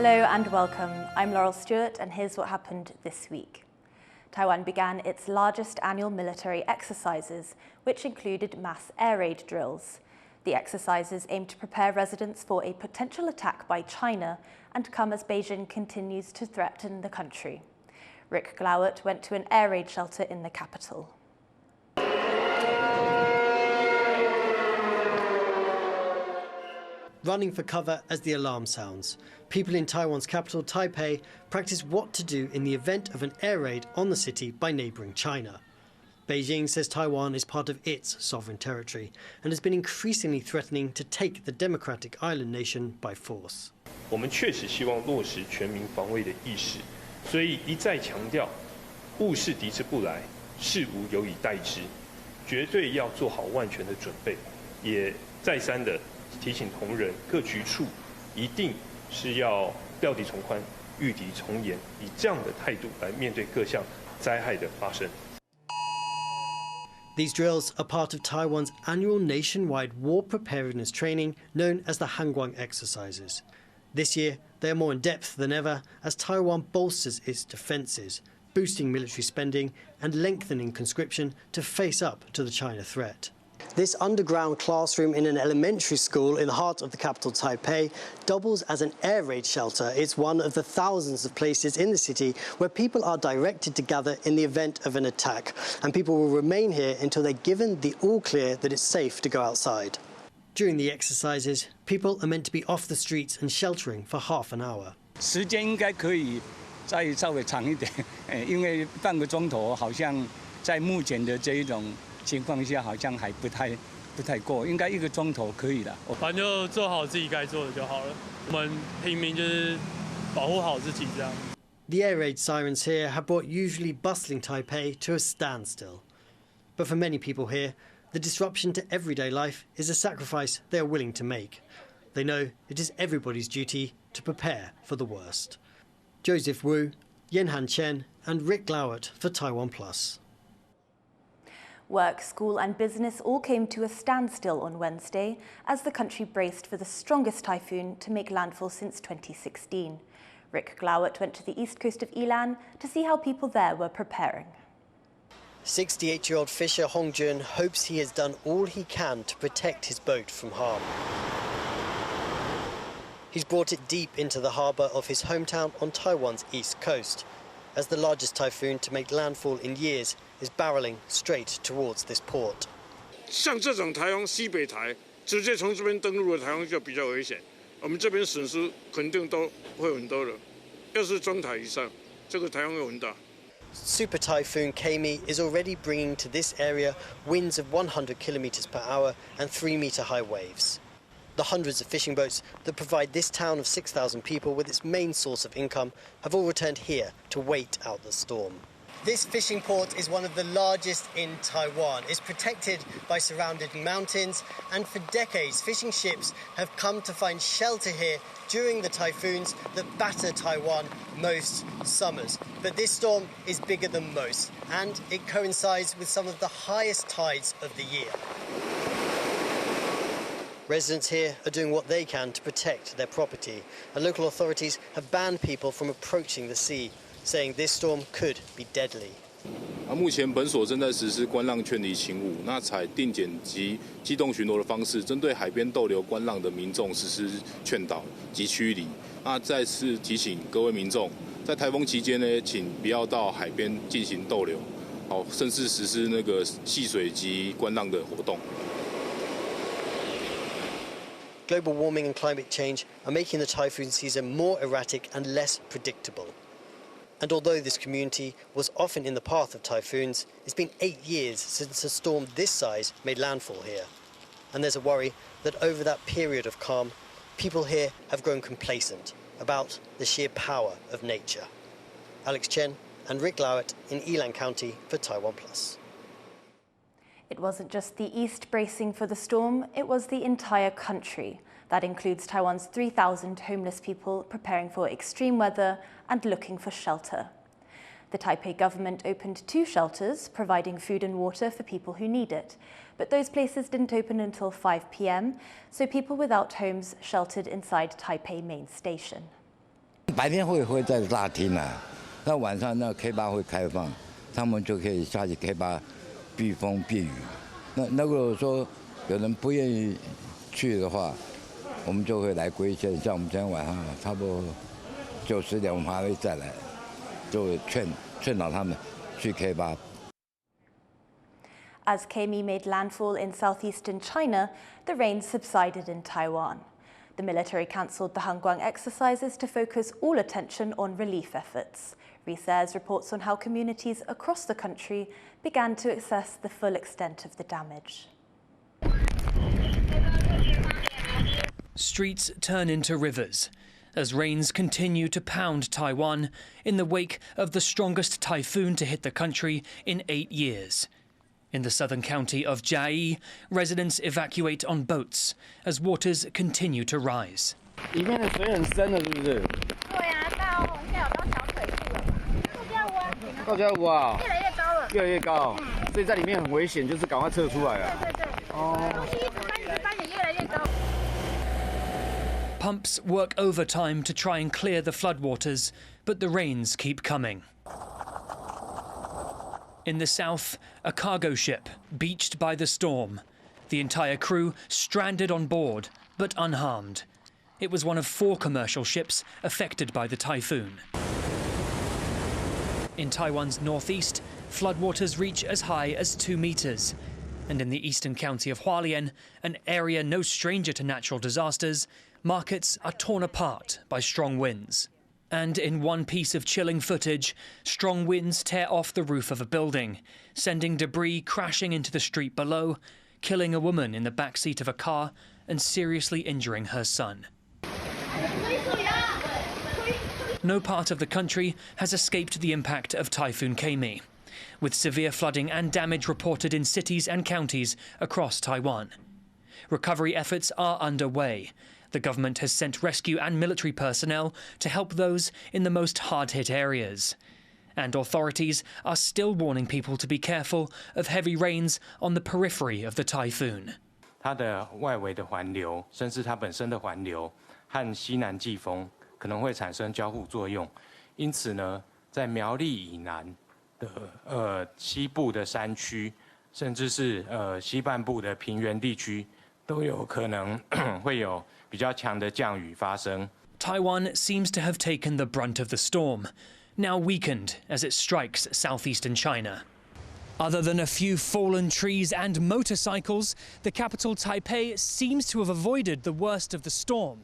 Hello and welcome. I'm Laurel Stewart and here's what happened this week. Taiwan began its largest annual military exercises, which included mass air raid drills. The exercises aim to prepare residents for a potential attack by China and come as Beijing continues to threaten the country. Rick Glowert went to an air raid shelter in the capital. Running for cover as the alarm sounds, people in Taiwan's capital, Taipei, practice what to do in the event of an air raid on the city by neighbouring China. Beijing says Taiwan is part of its sovereign territory and has been increasingly threatening to take the democratic island nation by force. 我们确实希望落实全民防卫的意识，所以一再强调，物是敌之不来，事无有以待之，绝对要做好万全的准备，也再三的提醒同仁各局处一定是要料敌从宽，御敌从严，以这样的态度来面对各项灾害的发生。 These drills are part of Taiwan's annual nationwide war preparedness training known as the Hangguang exercises. This year, they are more in depth than ever as Taiwan bolsters its defences, boosting military spending and lengthening conscription to face up to the China threat. This underground classroom in an elementary school in the heart of the capital, Taipei, doubles as an air raid shelter. It's one of the thousands of places in the city where people are directed to gather in the event of an attack. And people will remain here until they're given the all-clear that it's safe to go outside. During the exercises, people are meant to be off the streets and sheltering for half an hour. 时间应该可以再稍微长一点，因为半个钟头好像在目前的这一种 情况下好像还不太够，应该1个钟头可以了。反正就做好自己该做的就好了。我们平民就是保护好自己这样。The air raid sirens here have brought usually bustling Taipei to a standstill. But for many people here, the disruption to everyday life is a sacrifice they are willing to make. They know it is everybody's duty to prepare for the worst. Joseph Wu, Yanhan Chen and Rick Glowert for TaiwanPlus. Work, school and business all came to a standstill on Wednesday as the country braced for the strongest typhoon to make landfall since 2016. Rick Glowert went to the east coast of Ilan to see how people there were preparing. 68-year-old fisher Hong Jun hopes he has done all he can to protect his boat from harm. He's brought it deep into the harbour of his hometown on Taiwan's east coast, as the largest typhoon to make landfall in years is barreling straight towards this port. 像这种台风西北台，直接从这边登陆的台风就比较危险，我们这边损失肯定都会很多的。要是中台以上，这个台风会很大。 Super Typhoon Gaemi is already bringing to this area winds of 100 kilometres per hour and 3-metre high waves. The hundreds of fishing boats that provide this town of 6,000 people with its main source of income have all returned here to wait out the storm. This fishing port is one of the largest in Taiwan. It's protected by surrounding mountains, and for decades fishing ships have come to find shelter here during the typhoons that batter Taiwan most summers. But this storm is bigger than most, and it coincides with some of the highest tides of the year. Residents here are doing what they can to protect their property, and local authorities have banned people from approaching the sea, saying this storm could be deadly. 目前本所正在实施观浪劝离勤务，那采定检及机动巡逻的方式，针对海边逗留观浪的民众实施劝导及驱离。那再次提醒各位民众，在台风期间呢，请不要到海边进行逗留，好，甚至实施那个戏水及观浪的活动。 Global warming and climate change are making the typhoon season more erratic and less predictable. And although this community was often in the path of typhoons, it's been 8 years since a storm this size made landfall here. And there's a worry that over that period of calm, people here have grown complacent about the sheer power of nature. Alex Chen and Rick Glowert in Ilan County for TaiwanPlus. It wasn't just the East bracing for the storm, it was the entire country. That includes Taiwan's 3,000 homeless people preparing for extreme weather and looking for shelter. The Taipei government opened 2 shelters, providing food and water for people who need it. But those places didn't open until 5 p.m, so people without homes sheltered inside Taipei main station. 白天会在大厅啊，那晚上那 K8会开放，他们就可以下去 K8避风避雨。那如果说有人不愿意去的话，我们就会来归线。像我们今天晚上差不多9、10点，我们还会再来，就劝导他们去 K8。As Gaemi made landfall in southeastern China, the rain subsided in Taiwan. The military cancelled the Hanguang exercises to focus all attention on relief efforts. Research reports on how communities across the country began to assess the full extent of the damage. Streets turn into rivers as rains continue to pound Taiwan in the wake of the strongest typhoon to hit the country in 8 years. In the southern county of Chiayi, residents evacuate on boats as waters continue to rise. 里面的水很深了，是不是？对啊，到应该有到小腿处了。到家屋啊，越来越高了。越来越高，所以在里面很危险，就是赶快撤出来啊。对。东西一直搬也越来越高。 Pumps work overtime to try and clear the floodwaters, but the rains keep coming. In the south, a cargo ship beached by the storm. The entire crew stranded on board, but unharmed. It was one of 4 commercial ships affected by the typhoon. In Taiwan's northeast, floodwaters reach as high as 2 meters. And in the eastern county of Hualien, an area no stranger to natural disasters, markets are torn apart by strong winds. And in one piece of chilling footage, strong winds tear off the roof of a building, sending debris crashing into the street below, killing a woman in the backseat of a car and seriously injuring her son. No part of the country has escaped the impact of Typhoon Gaemi, with severe flooding and damage reported in cities and counties across Taiwan. Recovery efforts are underway. The government has sent rescue and military personnel to help those in the most hard-hit areas. And authorities are still warning people to be careful of heavy rains on the periphery of the typhoon. 它的外围的环流，甚至它本身的环流和西南季风可能会产生交互作用，因此呢，在苗栗以南的西部的山区，甚至是西半部的平原地区，都有可能会有 Taiwan seems to have taken the brunt of the storm, now weakened as it strikes southeastern China. Other than a few fallen trees and motorcycles, the capital Taipei seems to have avoided the worst of the storm.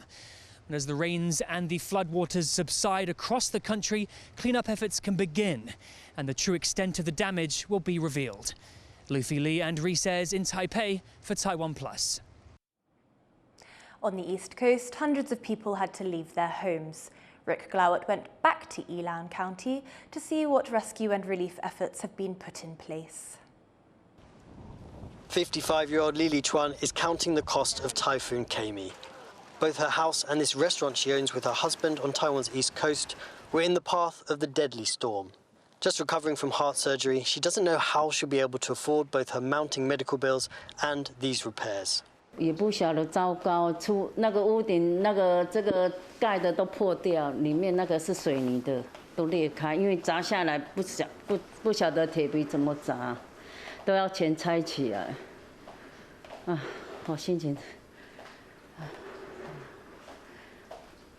And as the rains and the floodwaters subside across the country, cleanup efforts can begin, and the true extent of the damage will be revealed. Lucy Lee and Rees in Taipei for TaiwanPlus. On the east coast, hundreds of people had to leave their homes. Rick Glowett went back to Yilan County to see what rescue and relief efforts have been put in place. 55-year-old Lili Chuan is counting the cost of Typhoon Gaemi. Both her house and this restaurant she owns with her husband on Taiwan's east coast were in the path of the deadly storm. Just recovering from heart surgery, she doesn't know how she'll be able to afford both her mounting medical bills and these repairs. 也不晓得糟糕，出那个屋顶这个盖的都破掉，里面那个是水泥的都裂开，因为砸下来不晓得铁皮怎么砸，都要全拆起来。啊，我心情，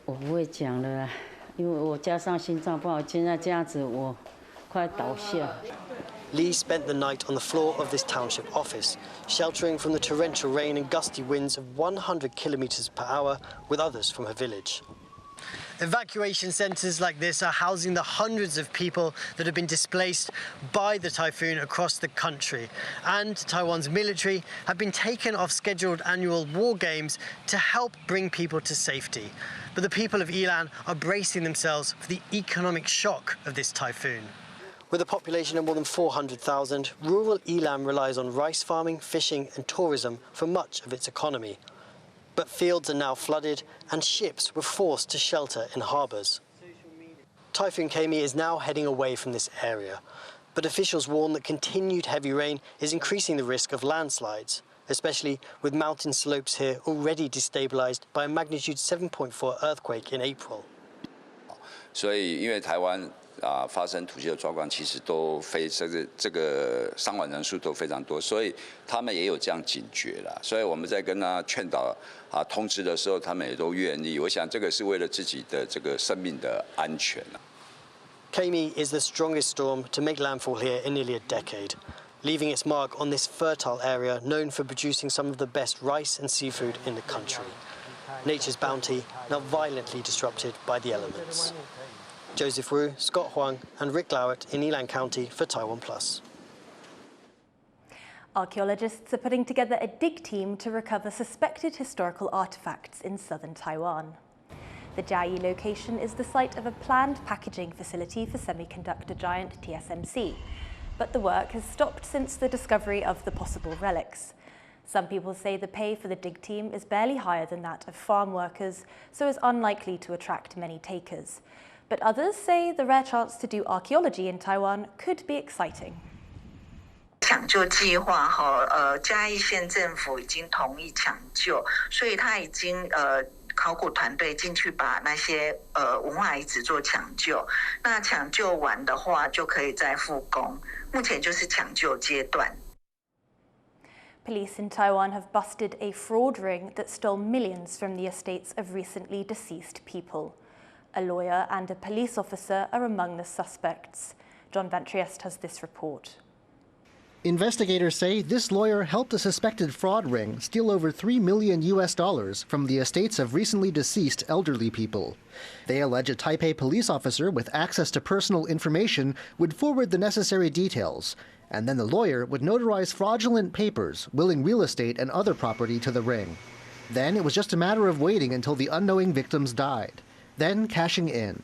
我不会讲了，因为我加上心脏不好，现在这样子我快倒下。 Lee spent the night on the floor of this township office, sheltering from the torrential rain and gusty winds of 100 kilometers per hour with others from her village. Evacuation centres like this are housing the hundreds of people that have been displaced by the typhoon across the country. And Taiwan's military have been taken off scheduled annual war games to help bring people to safety. But the people of Yilan are bracing themselves for the economic shock of this typhoon. With a population of more than 400,000, rural Yilan relies on rice farming, fishing and tourism for much of its economy. But fields are now flooded and ships were forced to shelter in harbours. Typhoon Gaemi is now heading away from this area, but officials warn that continued heavy rain is increasing the risk of landslides, especially with mountain slopes here already destabilised by a magnitude 7.4 earthquake in April. 所以因为台湾发生土石的状况，其实都这个伤亡人数都非常多，所以他们也有这样警觉啦。所以我们在跟他劝导通知的时候，他们也都愿意。我想这个是为了自己的这个生命的安全。Gaemi is the strongest storm to make landfall here in nearly a decade, leaving its mark on this fertile area known for producing some of the best rice and seafood in the country. Nature's bounty now violently disrupted by the elements. Joseph Wu, Scott Huang and Rick Lowett in Yilan County for TaiwanPlus. Archaeologists are putting together a dig team to recover suspected historical artifacts in southern Taiwan. The Chiayi location is the site of a planned packaging facility for semiconductor giant TSMC, but the work has stopped since the discovery of the possible relics. Some people say the pay for the dig team is barely higher than that of farm workers, so is unlikely to attract many takers. But others say the rare chance to do archaeology in Taiwan could be exciting. 抢救计划嘉义县政府已经同意抢救，所以他已经考古团队进去把那些文化遗址做抢救。那抢救完的话就可以再复工，目前就是抢救阶段。 Police in Taiwan have busted a fraud ring that stole millions from the estates of recently deceased people. A lawyer and a police officer are among the suspects. John Van Trieste has this report. Investigators say this lawyer helped a suspected fraud ring steal over $3 million from the estates of recently deceased elderly people. They allege a Taipei police officer with access to personal information would forward the necessary details, and then the lawyer would notarize fraudulent papers willing real estate and other property to the ring. Then it was just a matter of waiting until the unknowing victims died, then cashing in,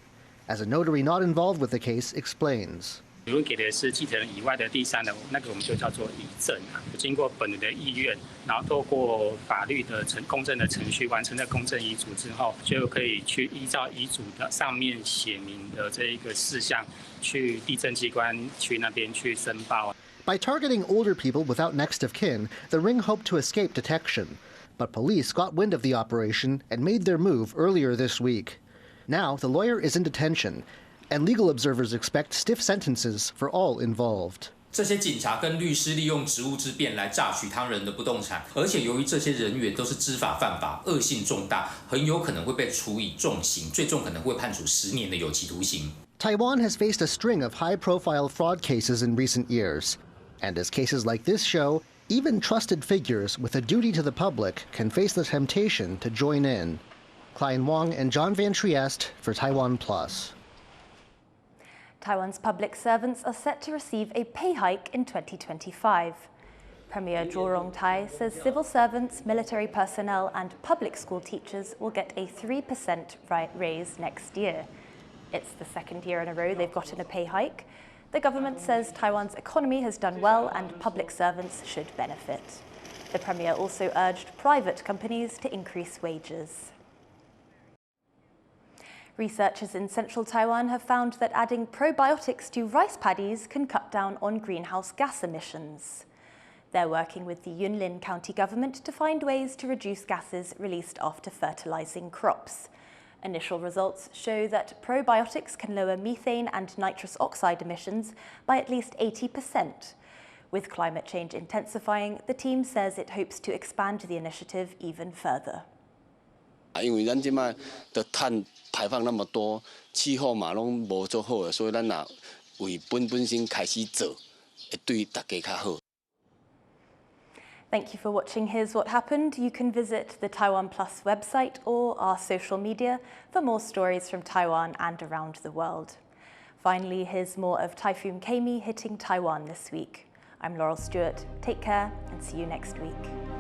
as a notary not involved with the case explains. 如果给的是继承人以外的第三人，那个我们就叫做遗赠啊。经过本人的意愿，然后透过法律的公证的程序完成了公证遗嘱之后，就可以去依照遗嘱的上面写明的这一个事项，去地政机关去那边去申报。By targeting older people without next of kin, the ring hoped to escape detection. But police got wind of the operation and made their move earlier this week. Now the lawyer is in detention, and legal observers expect stiff sentences for all involved. 这些警察跟律师利用职务之便来榨取他人的不动产，而且由于这些人员都是知法犯法、恶性重大，很有可能会被处以重刑，最重可能会判处10年的有期徒刑。Taiwan has faced a string of high-profile fraud cases in recent years, and as cases like this show, even trusted figures with a duty to the public can face the temptation to join in. Klein Wang and John Van Trieste for TaiwanPlus. Taiwan's public servants are set to receive a pay hike in 2025. Premier Zhuo Rongtai says civil servants, military personnel and public school teachers will get a 3% raise next year. It's the second year in a row they've gotten a pay hike. The government says Taiwan's economy has done well and public servants should benefit. The Premier also urged private companies to increase wages. Researchers in central Taiwan have found that adding probiotics to rice paddies can cut down on greenhouse gas emissions. They're working with the Yunlin County government to find ways to reduce gases released after fertilizing crops. Initial results show that probiotics can lower methane and nitrous oxide emissions by at least 80%. With climate change intensifying, the team says it hopes to expand the initiative even further. 因为咱即摆的碳排放那么多，气候嘛拢无做好，所以咱若为本身开始做，会对大家较好。Thank you for watching Here's What Happened. You can visit the TaiwanPlus website or our social media for more stories from Taiwan and around the world. Finally, here's more of Typhoon Gaemi hitting Taiwan this week. I'm Laurel Stewart. Take care and see you next week.